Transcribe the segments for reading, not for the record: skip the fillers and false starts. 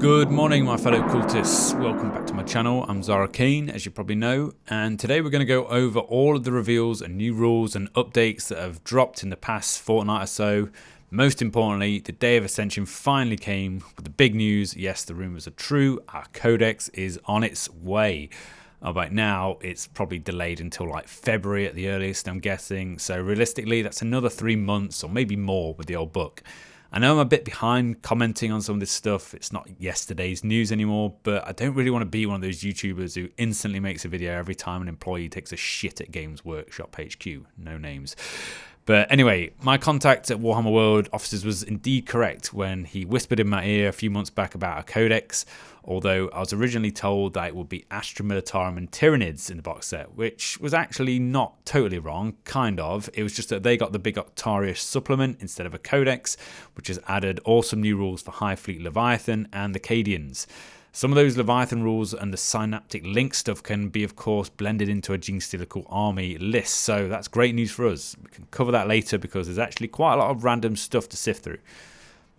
Good morning, my fellow cultists. Welcome back to my channel. I'm Zara Kane, as you probably know, and today we're going to go over all of the reveals and new rules and updates that have dropped in the past fortnight or so. Most importantly, the Day of Ascension finally came with the big news. Yes, the rumors are true. Our Codex is on its way. Right now, it's probably delayed until like February at the earliest, I'm guessing. So realistically, that's another 3 months or maybe more with the old book. I know I'm a bit behind commenting on some of this stuff. It's not yesterday's news anymore, but I don't really want to be one of those YouTubers who instantly makes a video every time an employee takes a shit at Games Workshop HQ. No names. But anyway, my contact at Warhammer World Offices was indeed correct when he whispered in my ear a few months back about a Codex, although I was originally told that it would be Astra Militarum and Tyranids in the box set, which was actually not totally wrong, kind of. It was just that they got the big Octarius supplement instead of a Codex, which has added awesome new rules for High Fleet Leviathan and the Cadians. Some of those Leviathan rules and the synaptic link stuff can be, of course, blended into a Genestealer cool army list, so that's great news for us. We can cover that later because there's actually quite a lot of random stuff to sift through.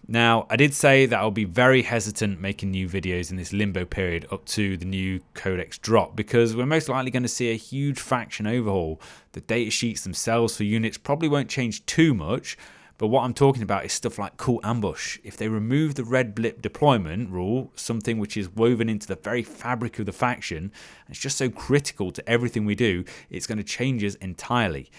Now, I did say that I'll be very hesitant making new videos in this limbo period up to the new Codex drop because we're most likely going to see a huge faction overhaul. The datasheets themselves for units probably won't change too much, but what I'm talking about is stuff like Cool Ambush. If they remove the red blip deployment rule, something which is woven into the very fabric of the faction, it's just so critical to everything we do, it's going to change us entirely.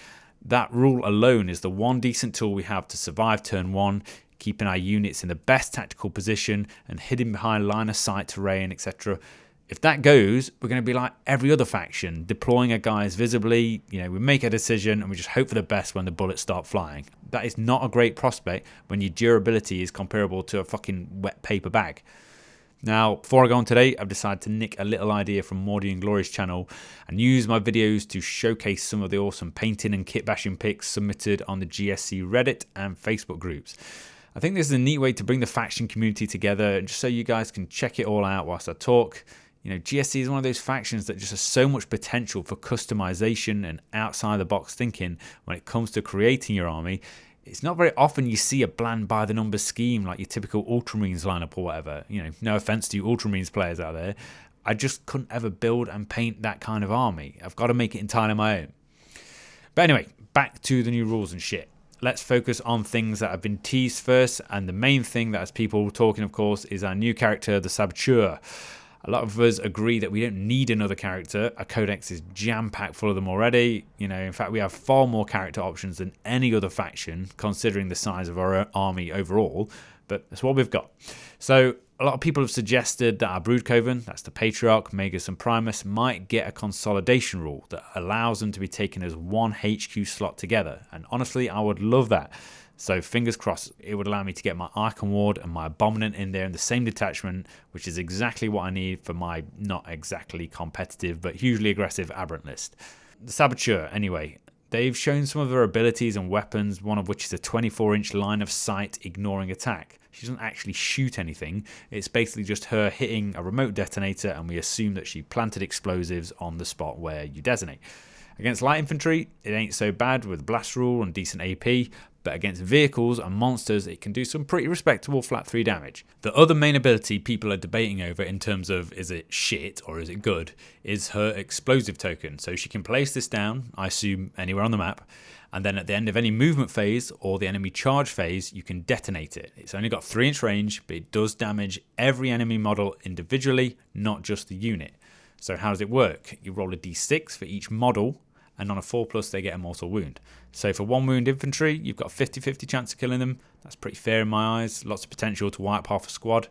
That rule alone is the one decent tool we have to survive turn one, keeping our units in the best tactical position and hidden behind line of sight terrain, etc. If that goes, we're going to be like every other faction, deploying our guys visibly. We make a decision and we just hope for the best when the bullets start flying. That is not a great prospect when your durability is comparable to a fucking wet paper bag. Now, before I go on today, I've decided to nick a little idea from Mordy and Glory's channel and use my videos to showcase some of the awesome painting and kit bashing pics submitted on the GSC Reddit and Facebook groups. I think this is a neat way to bring the faction community together, and just so you guys can check it all out whilst I talk. GSC is one of those factions that just has so much potential for customization and outside the box thinking when it comes to creating your army. It's not very often you see a bland by the numbers scheme like your typical Ultramarines lineup or whatever. No offense to you Ultramarines players out there. I just couldn't ever build and paint that kind of army. I've got to make it entirely my own. But anyway, back to the new rules and shit. Let's focus on things that have been teased first, and the main thing that has people talking, of course, is our new character, the Saboteur. A lot of us agree that we don't need another character. Our Codex is jam-packed full of them already. In fact, we have far more character options than any other faction, considering the size of our army overall. But that's what we've got. So a lot of people have suggested that our Brood Coven, that's the Patriarch, Magus and Primus, might get a consolidation rule that allows them to be taken as one HQ slot together. And honestly, I would love that. So fingers crossed, it would allow me to get my Archon Ward and my Abominant in there in the same detachment, which is exactly what I need for my not exactly competitive but hugely aggressive Aberrant list. The Saboteur, anyway, they've shown some of her abilities and weapons, one of which is a 24-inch line of sight ignoring attack. She doesn't actually shoot anything, it's basically just her hitting a remote detonator, and we assume that she planted explosives on the spot where you designate. Against light infantry, it ain't so bad with blast rule and decent AP, but against vehicles and monsters, it can do some pretty respectable flat 3 damage. The other main ability people are debating over in terms of is it shit or is it good, is her explosive token. So she can place this down, I assume anywhere on the map, and then at the end of any movement phase or the enemy charge phase, you can detonate it. It's only got 3-inch range, but it does damage every enemy model individually, not just the unit. So how does it work? You roll a d6 for each model, and on a 4+ they get a mortal wound. So for 1 wound infantry, you've got a 50-50 chance of killing them. That's pretty fair in my eyes. Lots of potential to wipe half a squad.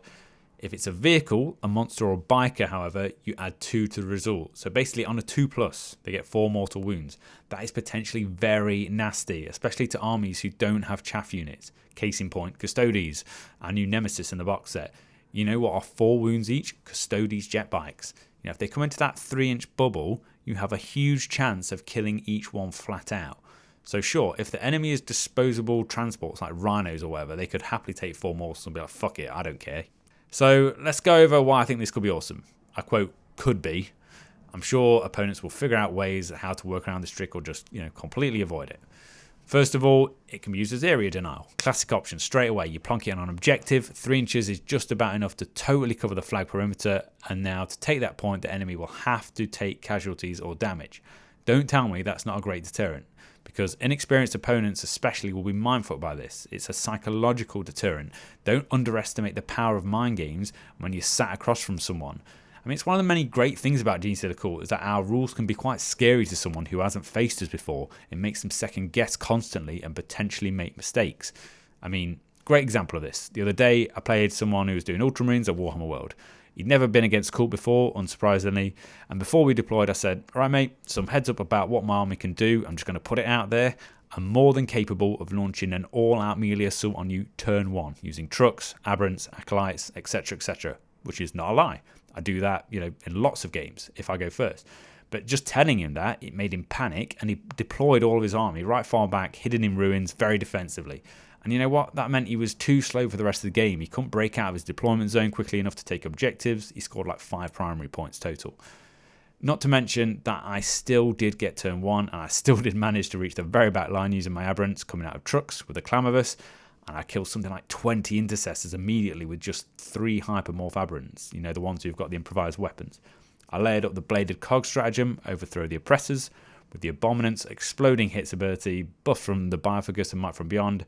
If it's a vehicle, a monster or a biker, however, you add 2 to the result. So basically on a 2+, they get 4 mortal wounds. That is potentially very nasty, especially to armies who don't have chaff units. Case in point, Custodes, our new nemesis in the box set. You know what are 4 wounds each? Custodes jet bikes. If they come into that 3-inch bubble, you have a huge chance of killing each one flat out. So sure, if the enemy is disposable transports like rhinos or whatever, they could happily take 4 mortals and be like, fuck it, I don't care. So let's go over why I think this could be awesome. I quote, could be. I'm sure opponents will figure out ways how to work around this trick or just, completely avoid it. First of all, it can be used as area denial. Classic option, straight away. You plonk it on an objective. 3 inches is just about enough to totally cover the flag perimeter. And now to take that point, the enemy will have to take casualties or damage. Don't tell me that's not a great deterrent, because inexperienced opponents especially will be mindful by this. It's a psychological deterrent. Don't underestimate the power of mind games when you're sat across from someone. I mean, it's one of the many great things about Genestealer Cult is that our rules can be quite scary to someone who hasn't faced us before. It makes them second guess constantly and potentially make mistakes. I mean, great example of this. The other day, I played someone who was doing Ultramarines at Warhammer World. He'd never been against Cult before, unsurprisingly, and before we deployed, I said, all right, mate, some heads up about what my army can do. I'm just going to put it out there. I'm more than capable of launching an all-out melee assault on you turn 1, using trucks, aberrants, acolytes, etc., which is not a lie. I do that, in lots of games if I go first. But just telling him that, it made him panic, and he deployed all of his army right far back, hidden in ruins, very defensively. And you know what? That meant he was too slow for the rest of the game. He couldn't break out of his deployment zone quickly enough to take objectives. He scored like 5 primary points total. Not to mention that I still did get turn 1, and I still did manage to reach the very back line using my aberrants coming out of trucks with a Clamavus. And I killed something like 20 intercessors immediately with just 3 hypermorph aberrants, the ones who've got the improvised weapons. I layered up the bladed cog stratagem, overthrow the oppressors, with the abominants, exploding hits ability, buff from the Biofagus and might from beyond.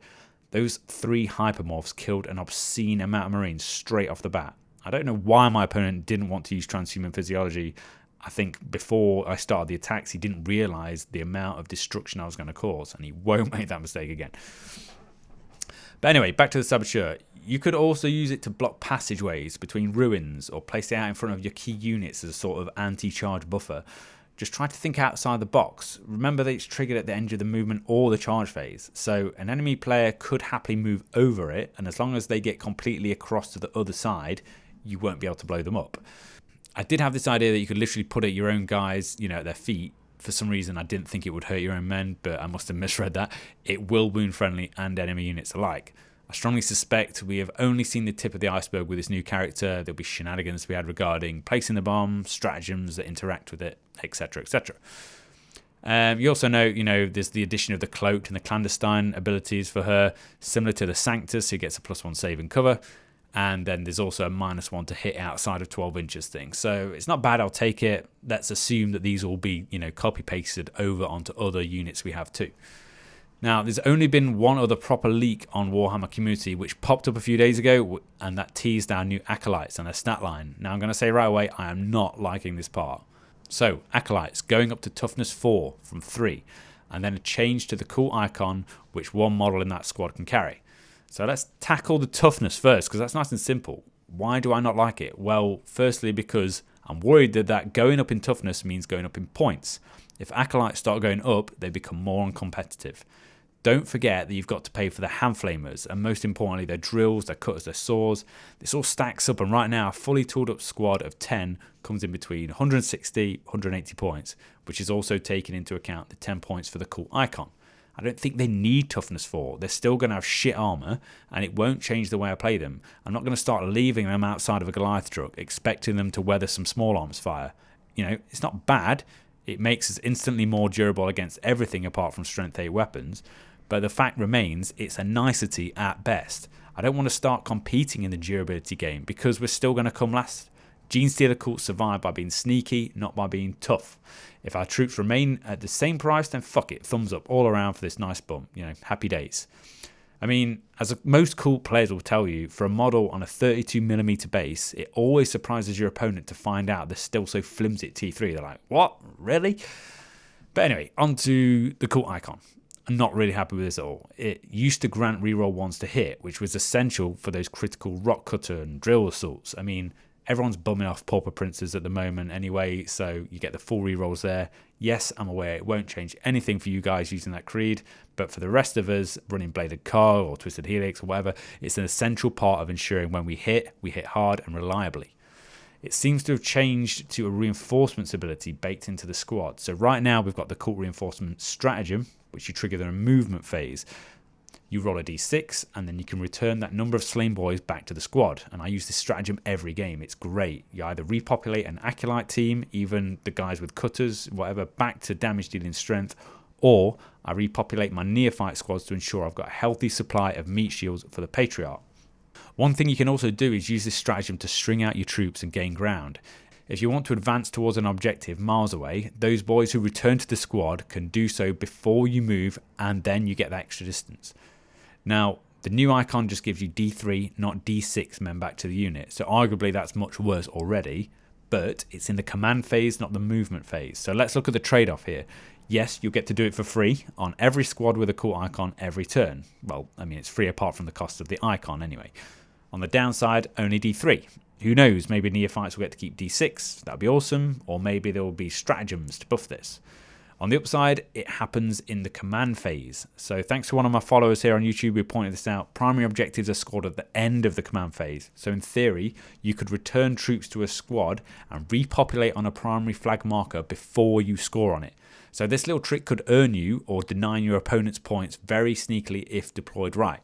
Those 3 hypermorphs killed an obscene amount of marines straight off the bat. I don't know why my opponent didn't want to use transhuman physiology. I think before I started the attacks, he didn't realise the amount of destruction I was going to cause, and he won't make that mistake again. But anyway, back to the Saboteur. You could also use it to block passageways between ruins or place it out in front of your key units as a sort of anti-charge buffer. Just try to think outside the box. Remember that it's triggered at the end of the movement or the charge phase. So an enemy player could happily move over it, and as long as they get completely across to the other side, you won't be able to blow them up. I did have this idea that you could literally put it your own guys, at their feet. For some reason, I didn't think it would hurt your own men, but I must have misread that. It will wound friendly and enemy units alike. I strongly suspect we have only seen the tip of the iceberg with this new character. There'll be shenanigans to be had regarding placing the bomb, stratagems that interact with it, etc., etc. You also know, there's the addition of the cloaked and the clandestine abilities for her, similar to the Sanctus, who gets a +1 save and cover. And then there's also a -1 to hit outside of 12 inches thing. So it's not bad, I'll take it. Let's assume that these will be, copy-pasted over onto other units we have too. Now, there's only been one other proper leak on Warhammer Community, which popped up a few days ago, and that teased our new Acolytes and their stat line. Now, I'm going to say right away, I am not liking this part. So, Acolytes going up to toughness 4 from 3, and then a change to the cool icon, which one model in that squad can carry. So let's tackle the toughness first, because that's nice and simple. Why do I not like it? Well, firstly, because I'm worried that going up in toughness means going up in points. If Acolytes start going up, they become more uncompetitive. Don't forget that you've got to pay for the hand flamers, and most importantly, their drills, their cutters, their saws. This all stacks up, and right now, a fully tooled up squad of 10 comes in between 160, 180 points, which is also taking into account the 10 points for the cool icon. I don't think they need toughness 4. They're still going to have shit armor, and it won't change the way I play them. I'm not going to start leaving them outside of a Goliath truck, expecting them to weather some small arms fire. It's not bad. It makes us instantly more durable against everything apart from strength 8 weapons. But the fact remains, it's a nicety at best. I don't want to start competing in the durability game, because we're still going to come last. Genestealer Cult survive by being sneaky, not by being tough. If our troops remain at the same price, then fuck it, thumbs up all around for this nice bump. Happy days. I mean, as most Cult players will tell you, for a model on a 32mm base, it always surprises your opponent to find out they're still so flimsy at T3. They're like, what? Really? But anyway, onto the Cult icon. I'm not really happy with this at all. It used to grant reroll 1s to hit, which was essential for those critical rock cutter and drill assaults. I mean, everyone's bumming off Pauper Princes at the moment anyway, so you get the full rerolls there. Yes, I'm aware it won't change anything for you guys using that creed, but for the rest of us running Bladed Cog or Twisted Helix or whatever, it's an essential part of ensuring when we hit hard and reliably. It seems to have changed to a reinforcements ability baked into the squad. So right now we've got the Cult Reinforcement Stratagem, which you trigger the movement phase. You roll a d6, and then you can return that number of slain boys back to the squad. And I use this stratagem every game. It's great. You either repopulate an Acolyte team, even the guys with cutters, whatever, back to damage dealing strength, or I repopulate my neophyte squads to ensure I've got a healthy supply of meat shields for the Patriarch. One thing you can also do is use this stratagem to string out your troops and gain ground. If you want to advance towards an objective miles away, those boys who return to the squad can do so before you move, and then you get that extra distance. Now, the new icon just gives you D3, not D6 men back to the unit, so arguably that's much worse already, but it's in the command phase, not the movement phase. So let's look at the trade-off here. Yes, you'll get to do it for free on every squad with a cool icon every turn. Well, I mean, it's free apart from the cost of the icon anyway. On the downside, only D3. Who knows, maybe neophytes will get to keep D6, that'd be awesome, or maybe there will be stratagems to buff this. On the upside, it happens in the command phase. So thanks to one of my followers here on YouTube who pointed this out, primary objectives are scored at the end of the command phase. So in theory, you could return troops to a squad and repopulate on a primary flag marker before you score on it. So this little trick could earn you or deny your opponent's points very sneakily if deployed right.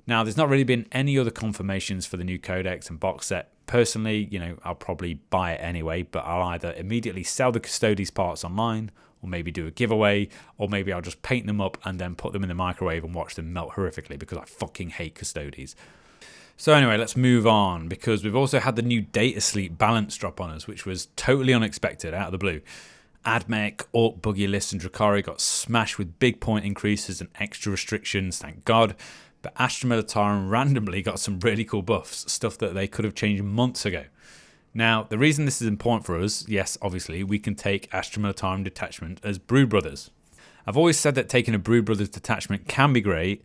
Now, there's not really been any other confirmations for the new Codex and box set. Personally, I'll probably buy it anyway, but I'll either immediately sell the Custodes parts online, or maybe do a giveaway, or maybe I'll just paint them up and then put them in the microwave and watch them melt horrifically because I fucking hate Custodes. So anyway, let's move on, because we've also had the new data sleep balance drop on us, which was totally unexpected out of the blue. Admech, Orc, Buggy List and Drukhari got smashed with big point increases and extra restrictions, thank God. But Astra Militarum randomly got some really cool buffs, stuff that they could have changed months ago. Now, the reason this is important for us, yes, obviously, we can take Astra Militarum detachment as Brood Brothers. I've always said that taking a Brood Brothers detachment can be great,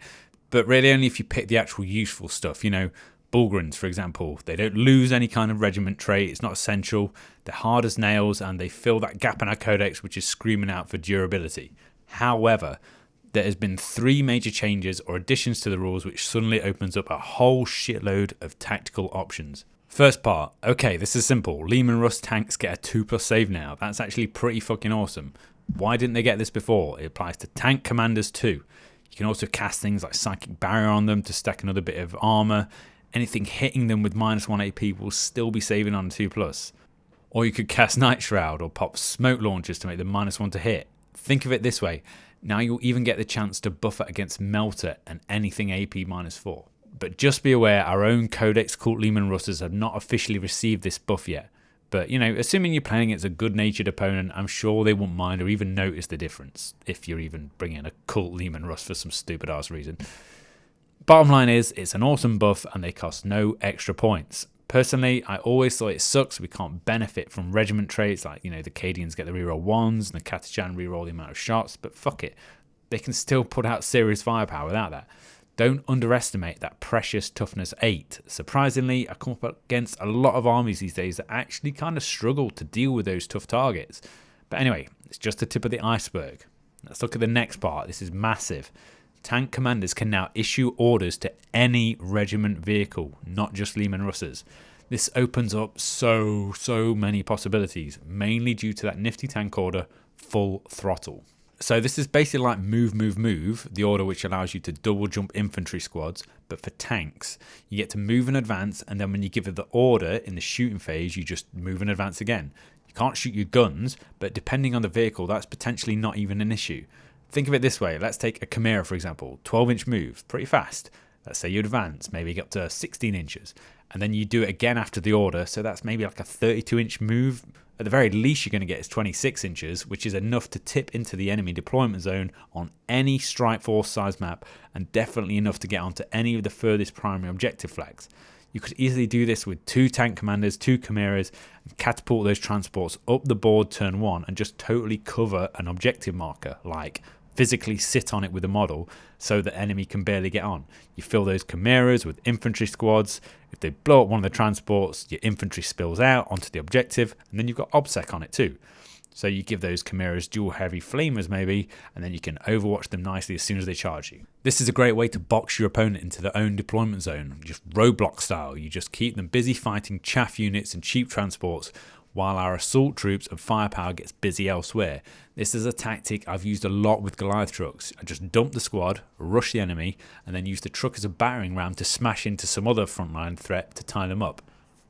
but really only if you pick the actual useful stuff. Bulgarins, for example, they don't lose any kind of regiment trait, it's not essential, they're hard as nails, and they fill that gap in our codex which is screaming out for durability. However, there has been 3 major changes or additions to the rules which suddenly opens up a whole shitload of tactical options. First part, okay, this is simple. Leman Russ tanks get a 2+ save now. That's actually pretty fucking awesome. Why didn't they get this before? It applies to tank commanders too. You can also cast things like Psychic Barrier on them to stack another bit of armor. Anything hitting them with -1 AP will still be saving on a 2+. Or you could cast Night Shroud or pop smoke launchers to make them -1 to hit. Think of it this way. Now you'll even get the chance to buffer against Melter and anything AP -4. But just be aware, our own Codex Cult Leman Russers have not officially received this buff yet. But, assuming you're playing against a good-natured opponent, I'm sure they won't mind or even notice the difference, if you're even bringing a Cult Leman Russ for some stupid-ass reason. Bottom line is, it's an awesome buff and they cost no extra points. Personally, I always thought it sucks we can't benefit from regiment traits like, the Cadians get the reroll 1s and the Catachan reroll the amount of shots, but fuck it. They can still put out serious firepower without that. Don't underestimate that precious toughness 8. Surprisingly, I come up against a lot of armies these days that actually kind of struggle to deal with those tough targets. But anyway, it's just the tip of the iceberg. Let's look at the next part. This is massive. Tank commanders can now issue orders to any regiment vehicle, not just Leman Russers. This opens up so many possibilities, mainly due to that nifty tank order, Full Throttle. So this is basically like move, the order which allows you to double jump infantry squads, but for tanks. You get to move and advance, and then when you give it the order in the shooting phase, you just move and advance again. You can't shoot your guns, but depending on the vehicle, that's potentially not even an issue. Think of it this way. Let's take a Chimera, for example. 12-inch move, pretty fast. Let's say you advance, maybe get up to 16 inches. And then you do it again after the order, so that's maybe like a 32-inch move. At the very least you're going to get is 26 inches, which is enough to tip into the enemy deployment zone on any strike force size map, and definitely enough to get onto any of the furthest primary objective flags. You could easily do this with 2 tank commanders, 2 Chimeras, and catapult those transports up the board turn 1 and just totally cover an objective marker, like physically sit on it with a model so the enemy can barely get on. You fill those Chimeras with infantry squads. If they blow up one of the transports, your infantry spills out onto the objective, and then you've got OBSEC on it too. So you give those Chimeras dual heavy flamers maybe, and then you can overwatch them nicely as soon as they charge you. This is a great way to box your opponent into their own deployment zone, just roadblock style. You just keep them busy fighting chaff units and cheap transports, while our assault troops and firepower gets busy elsewhere. This is a tactic I've used a lot with Goliath trucks. I just dump the squad, rush the enemy, and then use the truck as a battering ram to smash into some other frontline threat to tie them up.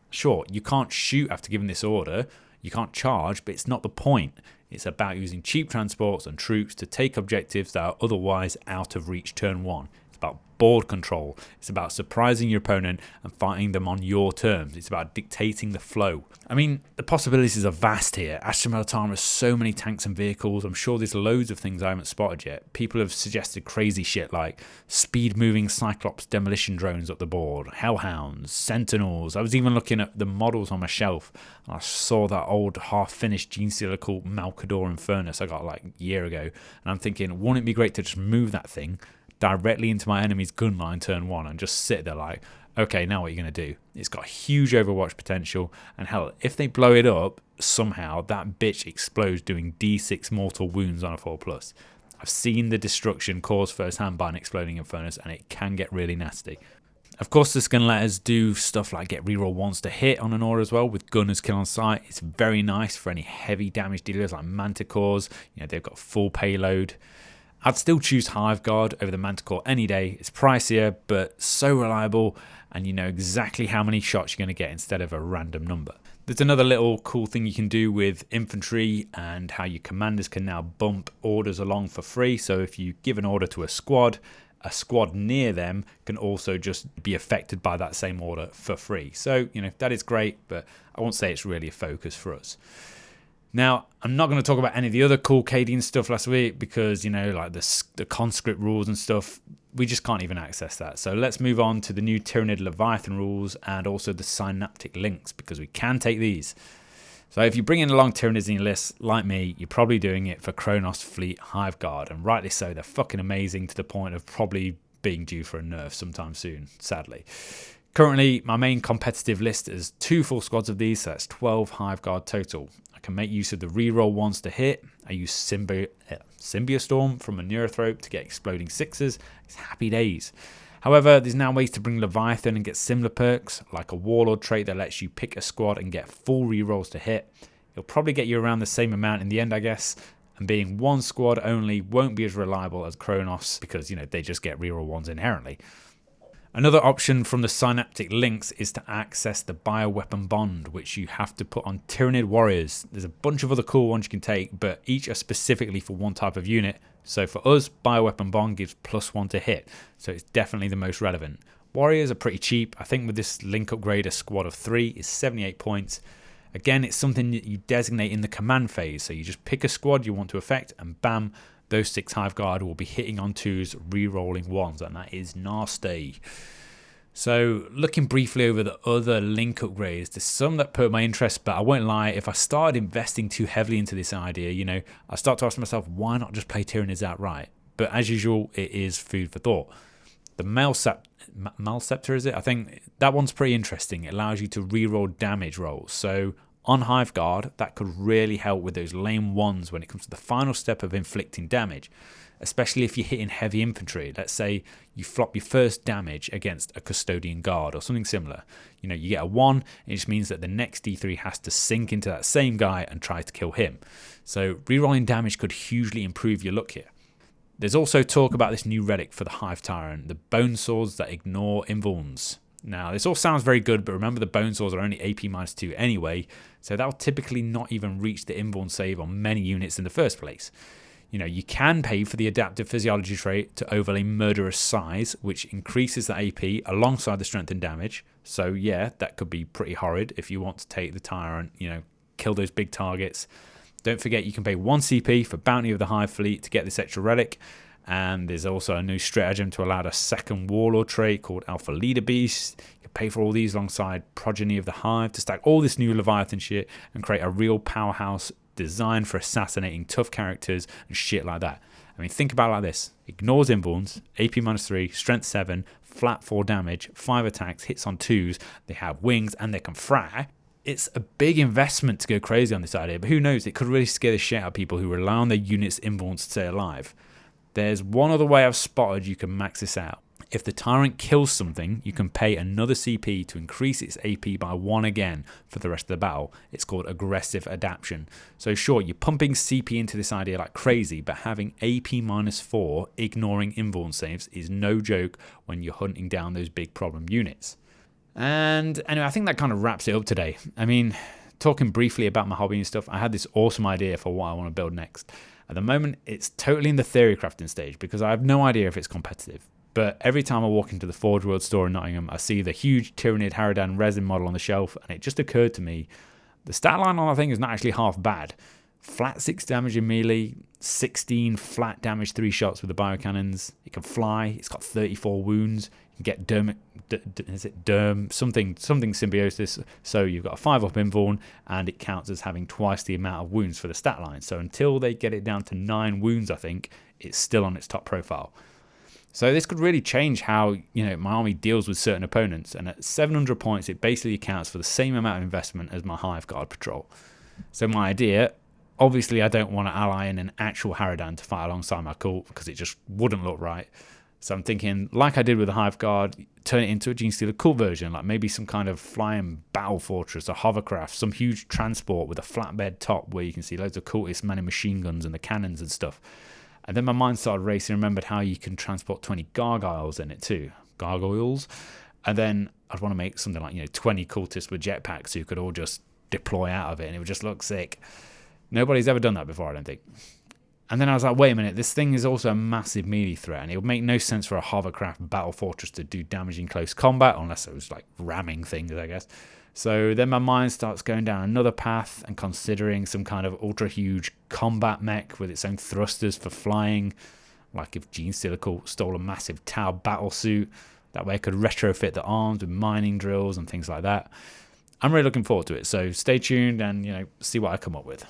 Sure, you can't shoot after giving this order, you can't charge, but it's not the point. It's about using cheap transports and troops to take objectives that are otherwise out of reach turn 1. It's about board control. It's about surprising your opponent and fighting them on your terms. It's about dictating the flow. I mean, the possibilities are vast here. Astra Militarum has so many tanks and vehicles. I'm sure there's loads of things I haven't spotted yet. People have suggested crazy shit like speed-moving Cyclops demolition drones up the board, Hellhounds, Sentinels. I was even looking at the models on my shelf, and I saw that old half-finished Genestealer called Malcador Infernus I got like a year ago, and I'm thinking, wouldn't it be great to just move that thing directly into my enemy's gun line turn 1 and just sit there like, okay, now what are you going to do? It's got huge Overwatch potential, and hell, if they blow it up somehow, that bitch explodes doing D6 mortal wounds on a 4+. I've seen the destruction caused firsthand by an exploding Infernus, and it can get really nasty. Of course, this can let us do stuff like get reroll once to hit on an aura as well with gunners kill on sight. It's very nice for any heavy damage dealers like Manticores. You know, they've got full payload. I'd still choose Hive Guard over the Manticore any day. It's pricier, but so reliable, and you know exactly how many shots you're going to get instead of a random number. There's another little cool thing you can do with infantry and how your commanders can now bump orders along for free. So if you give an order to a squad near them can also just be affected by that same order for free. So, you know, that is great, but I won't say it's really a focus for us. Now, I'm not going to talk about any of the other cool Cadian stuff last week because, you know, like the conscript rules and stuff, we just can't even access that. So let's move on to the new Tyranid Leviathan rules and also the synaptic links because we can take these. So if you're bringing along Tyranids in your list, like me, you're probably doing it for Kronos Fleet Hive Guard, and rightly so. They're fucking amazing to the point of probably being due for a nerf sometime soon, sadly. Currently, my main competitive list is 2 full squads of these, so that's 12 Hive Guard total. I can make use of the reroll ones to hit. I use Symbiostorm from a Neurothrope to get exploding 6s. It's happy days. However, there's now ways to bring Leviathan and get similar perks, like a Warlord trait that lets you pick a squad and get full rerolls to hit. It'll probably get you around the same amount in the end, I guess, and being one squad only won't be as reliable as Kronos because, you know, they just get reroll ones inherently. Another option from the synaptic links is to access the bioweapon bond, which you have to put on Tyranid warriors. There's a bunch of other cool ones you can take, but each are specifically for one type of unit. So for us, bioweapon bond gives +1 to hit, so it's definitely the most relevant. Warriors are pretty cheap. I think with this link upgrade, a squad of 3 is 78 points. Again, it's something that you designate in the command phase, so you just pick a squad you want to affect, and bam, those 6 Hive Guard will be hitting on 2s, re-rolling 1s, and that is nasty. So looking briefly over the other link upgrades, there's some that put my interest, but I won't lie, if I started investing too heavily into this idea, you know, I start to ask myself, why not just play Tyranids outright? But as usual, it is food for thought. The Malceptor, is it? I think that one's pretty interesting. It allows you to re-roll damage rolls. So on Hive Guard, that could really help with those lame 1s when it comes to the final step of inflicting damage, especially if you're hitting heavy infantry. Let's say you flop your first damage against a Custodian Guard or something similar. You know, you get a 1, it just means that the next D3 has to sink into that same guy and try to kill him. So rerolling damage could hugely improve your luck here. There's also talk about this new relic for the Hive Tyrant, the Bone Swords that ignore invulns. Now, this all sounds very good, but remember the Bone Swords are only AP -2 anyway, so that will typically not even reach the invuln save on many units in the first place. You know, you can pay for the adaptive physiology trait to overlay Murderous Size, which increases the AP alongside the strength and damage. So yeah, that could be pretty horrid if you want to take the Tyrant, you know, kill those big targets. Don't forget you can pay 1 CP for Bounty of the Hive Fleet to get this extra relic. And there's also a new stratagem to allow a second Warlord trait called Alpha Leader Beast. You can pay for all these alongside Progeny of the Hive to stack all this new Leviathan shit and create a real powerhouse designed for assassinating tough characters and shit like that. I mean, think about it like this. Ignores invulns, AP -3, strength 7, flat 4 damage, 5 attacks, hits on 2s, they have wings and they can fry. It's a big investment to go crazy on this idea, but who knows, it could really scare the shit out of people who rely on their units' invulns to stay alive. There's one other way I've spotted you can max this out. If the Tyrant kills something, you can pay another CP to increase its AP by 1 again for the rest of the battle. It's called Aggressive Adaption. So sure, you're pumping CP into this idea like crazy, but having AP -4 ignoring invuln saves is no joke when you're hunting down those big problem units. And anyway, I think that kind of wraps it up today. I mean, talking briefly about my hobby and stuff, I had this awesome idea for what I want to build next. At the moment, it's totally in the theory crafting stage because I have no idea if it's competitive. But every time I walk into the Forge World store in Nottingham, I see the huge Tyranid Harridan resin model on the shelf, and it just occurred to me, the stat line on that thing is not actually half bad. Flat 6 damage in melee, 16 flat damage 3 shots with the biocannons. It can fly, it's got 34 wounds. You can get something symbiosis, so you've got a 5-up invuln, and it counts as having twice the amount of wounds for the stat line. So until they get it down to 9 wounds, I think, it's still on its top profile. So this could really change how, my army deals with certain opponents, and at 700 points it basically accounts for the same amount of investment as my Hive Guard patrol. So my idea, obviously I don't want to ally in an actual Harridan to fight alongside my cult because it just wouldn't look right. So I'm thinking, like I did with the Hive Guard, turn it into a Genestealer cult version, like maybe some kind of flying battle fortress, a hovercraft, some huge transport with a flatbed top where you can see loads of cultists manning machine guns and the cannons and stuff. And then my mind started racing and remembered how you can transport 20 gargoyles in it too. Gargoyles. And then I'd want to make something like, 20 cultists with jetpacks who could all just deploy out of it and it would just look sick. Nobody's ever done that before, I don't think. And then I was like, wait a minute, this thing is also a massive melee threat, and it would make no sense for a hovercraft battle fortress to do damage in close combat, unless it was like ramming things, I guess. So then my mind starts going down another path and considering some kind of ultra huge combat mech with its own thrusters for flying, like if Genestealer stole a massive Tau battle suit. That way I could retrofit the arms with mining drills and things like that. I'm really looking forward to it, so stay tuned and see what I come up with.